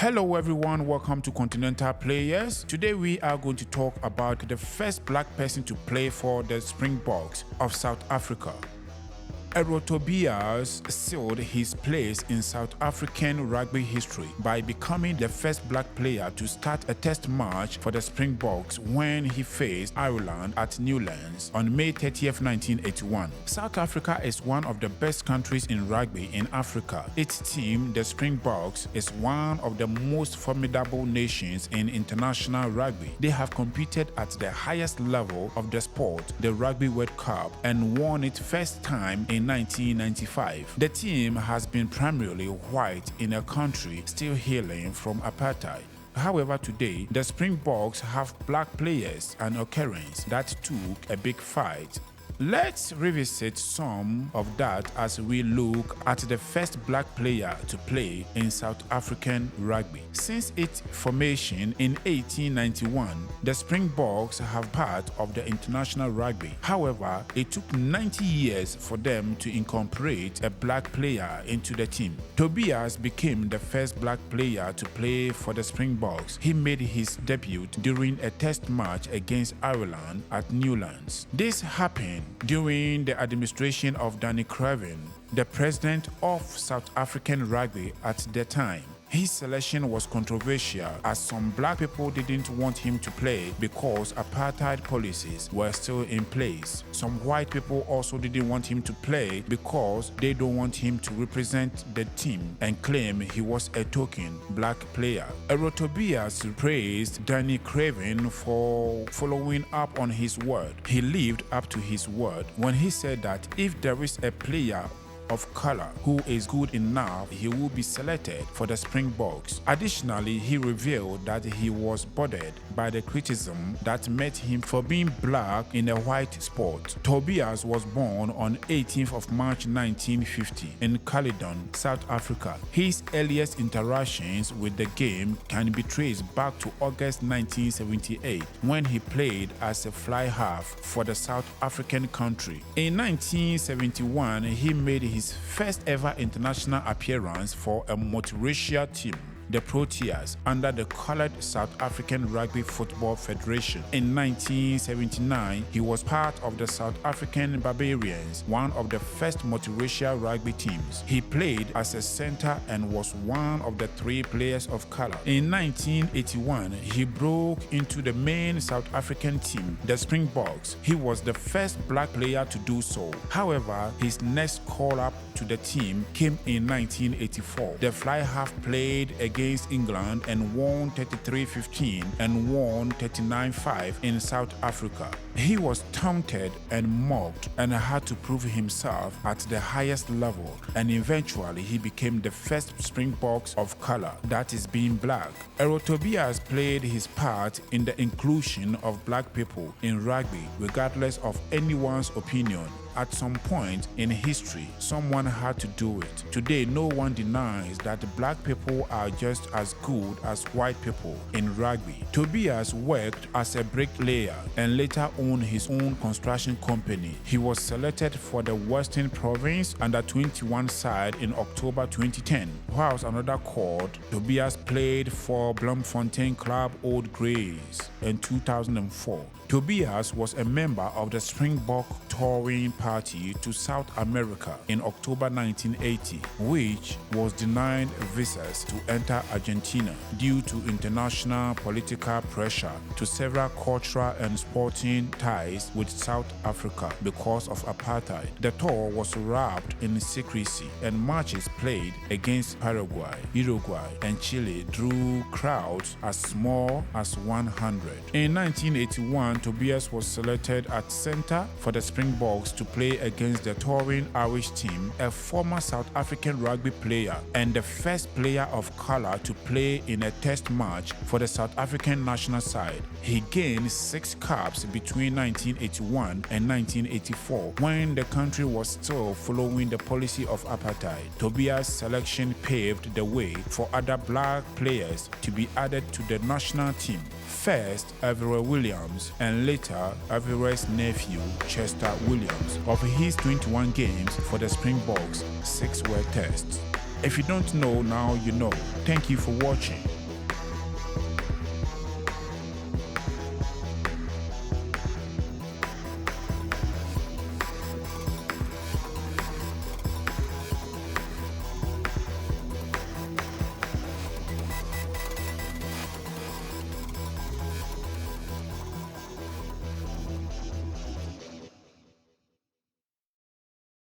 Hello everyone, welcome to Continental Players. Today we are going to talk about the first black person to play for the Springboks of South Africa. Tobias sealed his place in South African rugby history by becoming the first black player to start a test match for the Springboks when he faced Ireland at Newlands on May 30th, 1981. South Africa is one of the best countries in rugby in Africa. Its team, the Springboks, is one of the most formidable nations in international rugby. They have competed at the highest level of the sport, the Rugby World Cup, and won it first time in 1995. The team has been primarily white in a country still healing from apartheid. However, today, the Springboks have black players, an occurrence that took a big fight. Let's revisit some of that as we look at the first black player to play in South African rugby. Since its formation in 1891, the Springboks have part of the international rugby. However, it took 90 years for them to incorporate a black player into the team. Tobias became the first black player to play for the Springboks. He made his debut during a test match against Ireland at Newlands. This happened during the administration of Danny Craven, the president of South African rugby at the time. His selection was controversial as some black people didn't want him to play because apartheid policies were still in place. Some white people also didn't want him to play because they don't want him to represent the team and claim he was a token black player. Tobias praised Danny Craven for following up on his word. He lived up to his word when he said that if there is a player of color who is good enough, he will be selected for the Springboks. Additionally, he revealed that he was bothered by the criticism that met him for being black in a white sport. Tobias was born on 18th of March 1950 in Caledon, South Africa. His earliest interactions with the game can be traced back to August 1978 when he played as a fly half for the South African country. In 1971, he made his first ever international appearance for a multiracial team, the Proteas, under the Colored South African Rugby Football Federation. In 1979, he was part of the South African Barbarians, one of the first multiracial rugby teams. He played as a center and was one of the 3 players of color. In 1981, he broke into the main South African team, the Springboks. He was the first black player to do so. However, his next call-up to the team came in 1984. The fly half played against England and won 33-15 and won 39-5 in South Africa. He was taunted and mocked and had to prove himself at the highest level, and eventually he became the first Springboks of color, that is being black. Tobias played his part in the inclusion of black people in rugby regardless of anyone's opinion. At some point in history, someone had to do it. Today, no one denies that black people are just as good as white people in rugby. Tobias worked as a bricklayer and later owned his own construction company. He was selected for the Western Province under-21 side in October 2010. Whilst another called, Tobias played for Bloemfontein club Old Greys in 2004. Tobias was a member of the Springbok touring party to South America in October 1980, which was denied visas to enter Argentina due to international political pressure to several cultural and sporting ties with South Africa because of apartheid. The tour was wrapped in secrecy, and matches played against Paraguay, Uruguay, and Chile drew crowds as small as 100. In 1981, Tobias was selected at center for the Springboks to play against the touring Irish team, a former South African rugby player and the first player of color to play in a test match for the South African national side. He gained 6 caps between 1981 and 1984 when the country was still following the policy of apartheid. Tobias' selection paved the way for other black players to be added to the national team. First, Everett Williams, and later Everett's nephew, Chester Williams. Of his 21 games for the Springboks, 6 were tests. If you don't know, now you know. Thank you for watching.